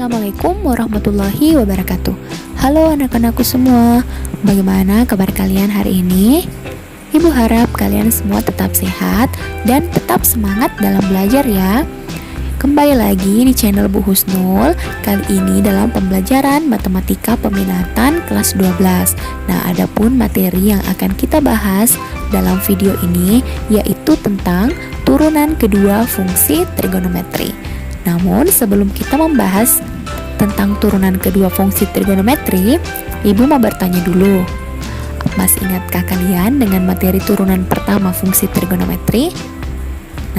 Assalamualaikum warahmatullahi wabarakatuh. Halo anak-anakku semua, bagaimana kabar kalian hari ini? Ibu harap kalian semua tetap sehat dan tetap semangat dalam belajar ya. Kembali lagi di channel Bu Husnul, kali ini dalam pembelajaran Matematika Peminatan kelas 12. Nah, adapun materi yang akan kita bahas dalam video ini yaitu tentang turunan kedua fungsi trigonometri. Namun sebelum kita membahas tentang turunan kedua fungsi trigonometri, Ibu mau bertanya dulu. Masih ingatkah kalian dengan materi turunan pertama fungsi trigonometri?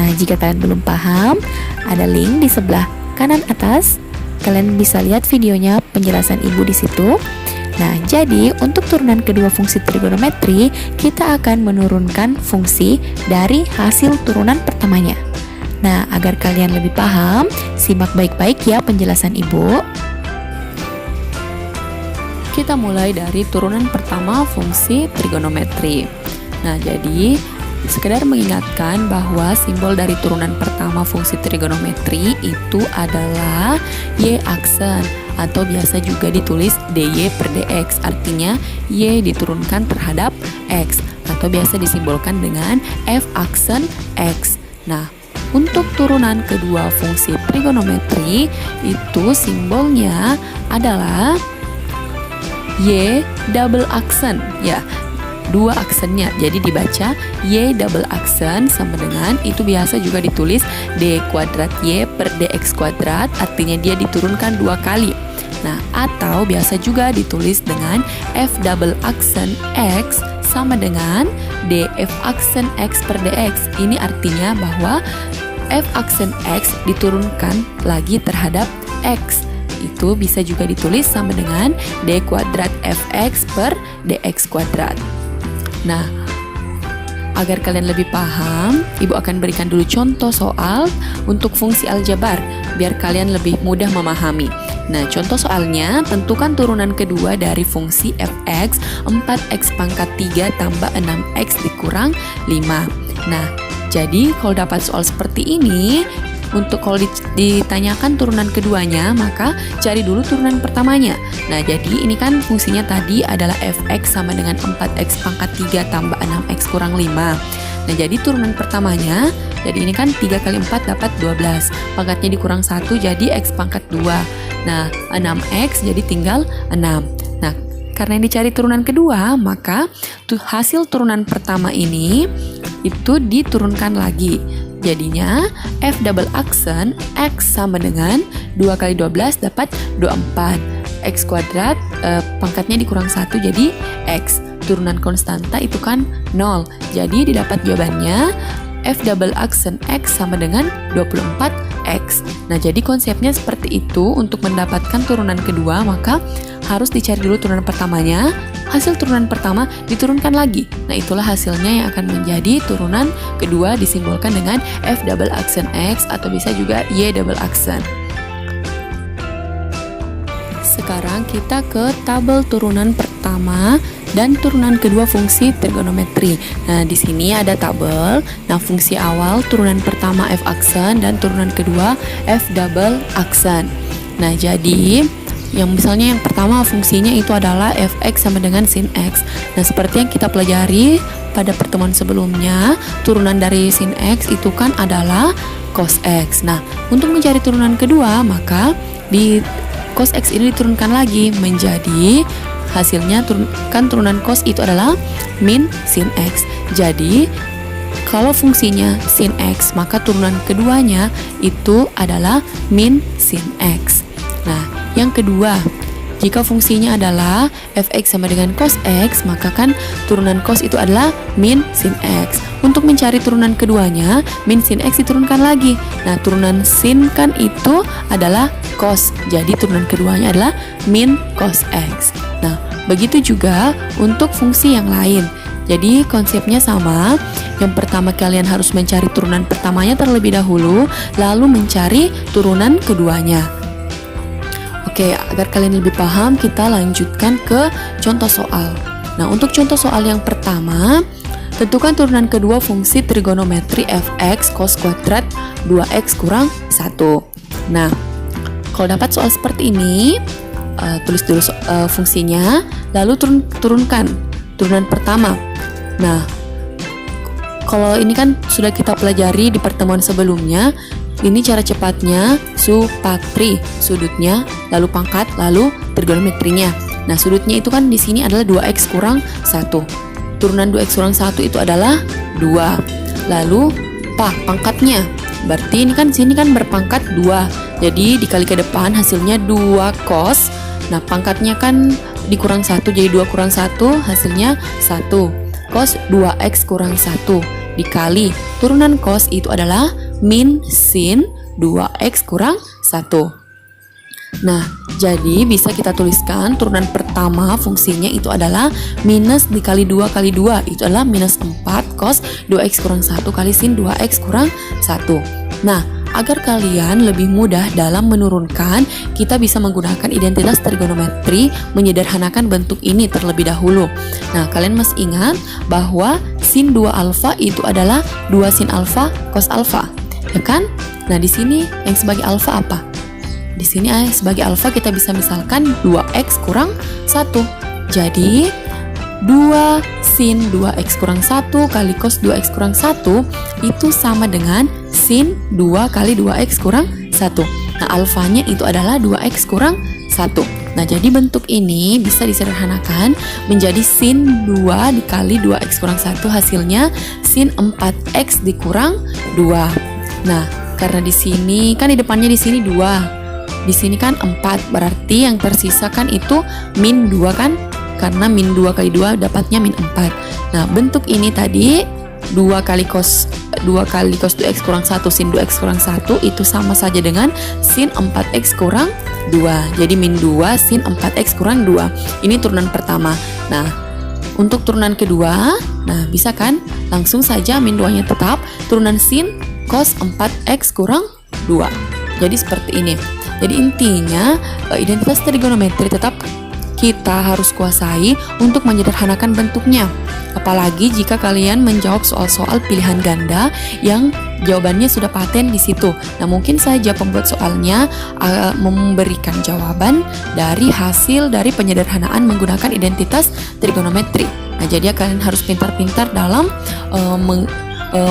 Nah, jika kalian belum paham, ada link di sebelah kanan atas. Kalian bisa lihat videonya, penjelasan Ibu di situ. Nah, jadi untuk turunan kedua fungsi trigonometri, kita akan menurunkan fungsi dari hasil turunan pertamanya. Nah, agar kalian lebih paham, simak baik-baik ya penjelasan Ibu. Kita mulai dari turunan pertama fungsi trigonometri. Nah, jadi sekedar mengingatkan bahwa simbol dari turunan pertama fungsi trigonometri itu adalah Y aksen atau biasa juga ditulis dy per dx, artinya Y diturunkan terhadap X atau biasa disimbolkan dengan F aksen X. Nah, untuk turunan kedua fungsi trigonometri itu simbolnya adalah Y double aksen ya. Dua aksennya, jadi dibaca Y double aksen sama dengan itu biasa juga ditulis D kuadrat Y per DX kuadrat, artinya dia diturunkan dua kali. Nah, atau biasa juga ditulis dengan F double aksen X sama dengan DF aksen X per DX. Ini artinya bahwa F aksen X diturunkan lagi terhadap X. Itu bisa juga ditulis sama dengan D kuadrat Fx per DX kuadrat. Nah, agar kalian lebih paham, Ibu akan berikan dulu contoh soal untuk fungsi aljabar, biar kalian lebih mudah memahami. Nah, contoh soalnya, tentukan turunan kedua dari fungsi fx 4x pangkat 3 tambah 6x dikurang 5. Nah, jadi kalau dapat soal seperti ini, untuk kalau ditanyakan turunan keduanya, maka cari dulu turunan pertamanya. Nah, jadi ini kan fungsinya tadi adalah fx sama dengan 4x pangkat 3 tambah 6x kurang 5. Nah, jadi turunan pertamanya, jadi ini kan 3 kali 4 dapat 12. Pangkatnya dikurang 1 jadi x pangkat 2. Nah, 6x jadi tinggal 6. Nah, karena yang dicari turunan kedua, maka hasil turunan pertama ini itu diturunkan lagi. Jadinya F double aksen X sama dengan 2 kali 12 dapat 24. X kuadrat pangkatnya dikurang 1 jadi X. Turunan konstanta itu kan 0. Jadi didapat jawabannya F double aksen X sama dengan 24X. Nah, jadi konsepnya seperti itu. Untuk mendapatkan turunan kedua, maka harus dicari dulu turunan pertamanya. Hasil turunan pertama diturunkan lagi. Nah, itulah hasilnya yang akan menjadi turunan kedua, disimbolkan dengan F double aksen X atau bisa juga Y double aksen. Sekarang kita ke tabel turunan pertama dan turunan kedua fungsi trigonometri. Nah, di sini ada tabel. Nah, fungsi awal turunan pertama F aksen dan turunan kedua F double aksen. Nah, jadi yang misalnya yang pertama fungsinya itu adalah fx sama dengan sin x. Nah, seperti yang kita pelajari pada pertemuan sebelumnya, turunan dari sin x itu kan adalah cos x. Nah, untuk mencari turunan kedua, maka di cos x ini diturunkan lagi menjadi hasilnya turunan cos itu adalah min sin x. Jadi kalau fungsinya sin x, maka turunan keduanya itu adalah min sin x. Nah, yang kedua, jika fungsinya adalah fx sama dengan cos x, maka kan turunan cos itu adalah min sin x. Untuk mencari turunan keduanya, min sin x diturunkan lagi. Nah, turunan sin kan itu adalah cos. Jadi turunan keduanya adalah min cos x. Nah, begitu juga untuk fungsi yang lain. Jadi konsepnya sama. Yang pertama kalian harus mencari turunan pertamanya terlebih dahulu, lalu mencari turunan keduanya. Oke, agar kalian lebih paham, kita lanjutkan ke contoh soal. Nah, untuk contoh soal yang pertama, tentukan turunan kedua fungsi trigonometri fx cos kuadrat 2x kurang 1. Nah, Kalau dapat soal seperti ini, tulis dulu fungsinya, lalu turunkan turunan pertama. Nah, kalau ini kan sudah kita pelajari di pertemuan sebelumnya. Ini cara cepatnya Supatri, sudutnya, lalu pangkat, lalu trigonometrinya. Nah, sudutnya itu kan di sini adalah 2x kurang 1. Turunan 2x kurang 1 itu adalah 2. Lalu pangkatnya. Berarti ini kan sini kan berpangkat 2. Jadi dikali ke depan hasilnya 2 cos. Nah, pangkatnya kan dikurang 1, jadi 2 kurang 1 hasilnya 1. Cos 2x kurang 1 dikali turunan cos itu adalah min sin 2x kurang 1. Nah, jadi bisa kita tuliskan turunan pertama fungsinya itu adalah minus dikali 2 kali 2 itu adalah minus 4 cos 2x kurang 1 kali sin 2x kurang 1. Nah, agar kalian lebih mudah dalam menurunkan, kita bisa menggunakan identitas trigonometri menyederhanakan bentuk ini terlebih dahulu. Nah, kalian masih ingat bahwa sin 2 alfa itu adalah 2 sin alfa cos alfa, ya kan? Nah, di sini yang sebagai alfa apa? Di sini sebagai alfa kita bisa misalkan 2x kurang 1. Jadi 2 sin 2x kurang 1 kali cos 2x kurang 1 itu sama dengan sin 2 kali 2x kurang 1. Nah, alfanya itu adalah 2x kurang 1. Nah, jadi bentuk ini bisa disederhanakan menjadi sin 2 dikali 2x kurang 1 hasilnya sin 4x dikurang 2. Nah, karena di sini kan di depannya di sini 2. Di sini kan 4, berarti yang tersisa kan itu min 2 kan? Karena min 2 kali 2 dapatnya min 4. Nah, bentuk ini tadi 2 kali cos 2x kurang 1 sin 2x kurang 1 itu sama saja dengan sin 4x kurang 2. Jadi min 2 sin 4x kurang 2. Ini turunan pertama. Nah, untuk turunan kedua, nah bisa kan? Langsung saja min 2-nya tetap, turunan sin cos 4x kurang 2. Jadi seperti ini. Jadi intinya identitas trigonometri tetap kita harus kuasai untuk menyederhanakan bentuknya. Apalagi jika kalian menjawab soal-soal pilihan ganda yang jawabannya sudah paten di situ. Nah, mungkin saja pembuat soalnya memberikan jawaban dari hasil dari penyederhanaan menggunakan identitas trigonometri. Nah, jadi kalian harus pintar-pintar dalam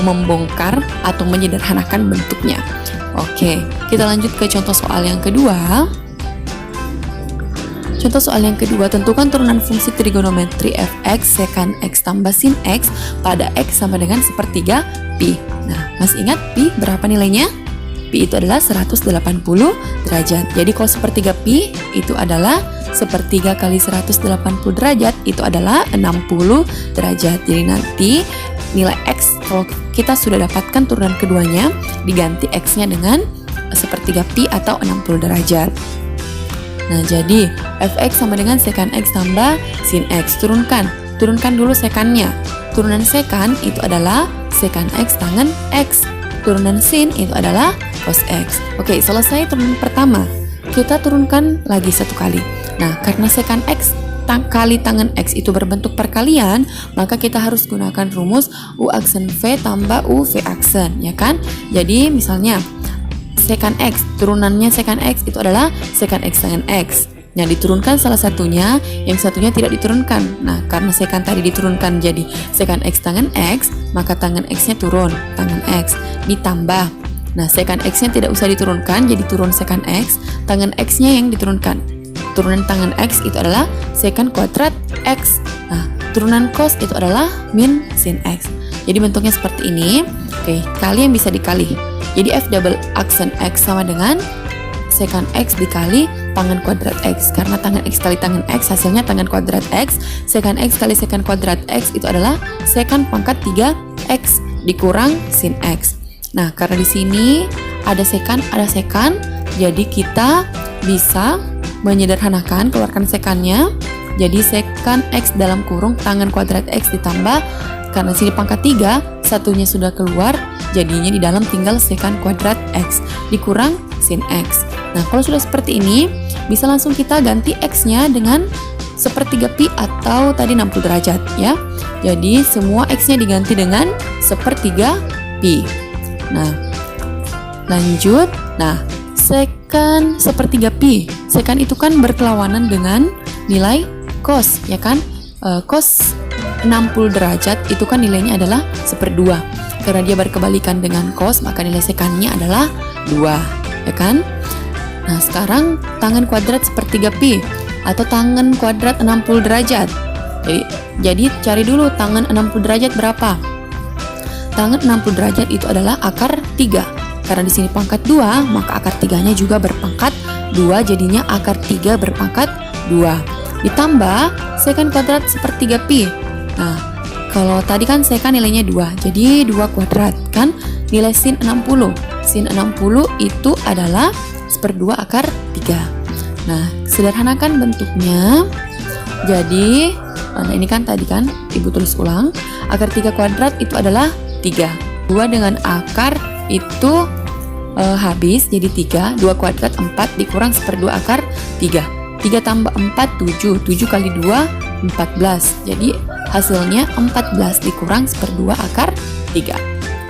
membongkar atau menyederhanakan bentuknya. Oke, kita lanjut ke contoh soal yang kedua. Contoh soal yang kedua, tentukan turunan fungsi trigonometri fx sekant x tambah sin x pada x sama dengan sepertiga pi. Nah, masih ingat pi berapa nilainya? Pi itu adalah 180 derajat. Jadi kalau sepertiga pi itu adalah sepertiga kali 180 derajat itu adalah 60 derajat. Jadi nanti nilai x kalau kita sudah dapatkan turunan keduanya diganti x-nya dengan sepertiga pi atau 60 derajat. Nah, jadi fx sama dengan sekant x tambah sin x. Turunkan dulu sekannya. Turunan sekan itu adalah sekant x tangan x. Turunan sin itu adalah cos x. Oke, selesai turunan pertama. Kita turunkan lagi satu kali. Nah, karena sekant x kali tangan x itu berbentuk perkalian, maka kita harus gunakan rumus u aksen v tambah u v aksen, ya kan? Jadi misalnya sekant x, turunannya sekant x itu adalah sekant x tangan x. Yang diturunkan salah satunya, yang satunya tidak diturunkan. Nah, karena sekant tadi diturunkan jadi sekant x tangan x, maka tangan x-nya turun, tangan x ditambah. Nah, sekant x-nya tidak usah diturunkan, jadi turun sekant x, tangan x-nya yang diturunkan. Turunan tangan x itu adalah sekant kuadrat x. Nah, turunan cos itu adalah min sin x. Jadi bentuknya seperti ini. Oke, kali yang bisa dikali. Jadi f double aksen x sama dengan sekant x dikali tangan kuadrat x. Karena tangan x kali tangan x hasilnya tangan kuadrat x. Sekant x kali sekant kuadrat x itu adalah sekant pangkat 3x dikurang sin x. Nah, karena di sini ada sekant, jadi kita bisa menyederhanakan, keluarkan sekannya. Jadi sekant x dalam kurung tangan kuadrat x ditambah, karena sini pangkat 3, satunya sudah keluar, jadinya di dalam tinggal sekant kuadrat x dikurang sin x. Nah, kalau sudah seperti ini, bisa langsung kita ganti x-nya dengan sepertiga pi atau tadi 60 derajat ya. Jadi semua x-nya diganti dengan sepertiga pi. Nah, lanjut. Nah, Sekan sepertiga pi. Sekan itu kan berkelawanan dengan nilai cos, ya kan? Cos 60 derajat itu kan nilainya adalah 1/2. Karena dia berkebalikan dengan cos, maka nilai sekannya adalah 2, ya kan? Nah, sekarang tangen kuadrat sepertiga pi atau tangen kuadrat 60 derajat. Jadi cari dulu tangen 60 derajat berapa? Tangen 60 derajat itu adalah akar 3. Karena di sini pangkat 2, maka akar 3-nya juga berpangkat 2, jadinya akar 3 berpangkat 2. Ditambah sekan kuadrat sepertiga pi. Nah, kalau tadi kan sekan nilainya 2, jadi 2 kuadrat kan nilai sin 60. Sin 60 itu adalah 1/2 akar 3. Nah, sederhanakan bentuknya. Jadi, nah ini kan tadi kan Ibu tulis ulang. Akar 3 kuadrat itu adalah 3. 2 dengan akar itu habis jadi 3. 2 kuadrat 4 dikurang 1/2 akar 3. 3 tambah 4 7. 7 kali 2 14. Jadi hasilnya 14 dikurang 1/2 akar 3.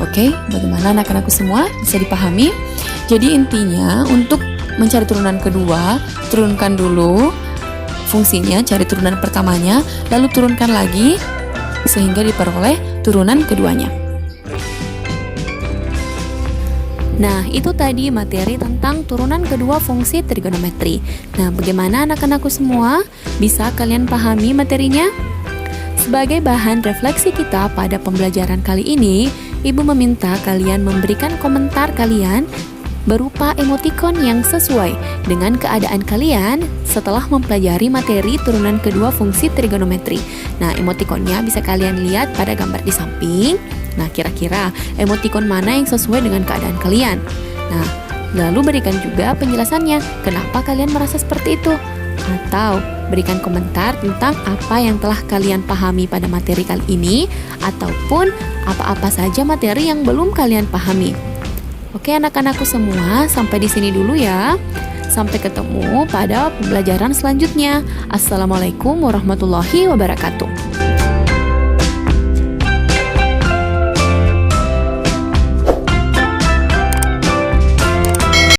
Oke, bagaimana anak-anakku semua? Bisa dipahami? Jadi intinya untuk mencari turunan kedua, turunkan dulu fungsinya, cari turunan pertamanya, lalu turunkan lagi sehingga diperoleh turunan keduanya. Nah, itu tadi materi tentang turunan kedua fungsi trigonometri. Nah, bagaimana anak-anakku semua? Bisa kalian pahami materinya? Sebagai bahan refleksi kita pada pembelajaran kali ini, Ibu meminta kalian memberikan komentar kalian berupa emotikon yang sesuai dengan keadaan kalian setelah mempelajari materi turunan kedua fungsi trigonometri. Nah, emotikonnya bisa kalian lihat pada gambar di samping. Nah, kira-kira emotikon mana yang sesuai dengan keadaan kalian? Nah, lalu berikan juga penjelasannya, kenapa kalian merasa seperti itu? Atau berikan komentar tentang apa yang telah kalian pahami pada materi kali ini, ataupun apa-apa saja materi yang belum kalian pahami. Oke anak-anakku semua, sampai di sini dulu ya. Sampai ketemu pada pembelajaran selanjutnya. Assalamualaikum warahmatullahi wabarakatuh.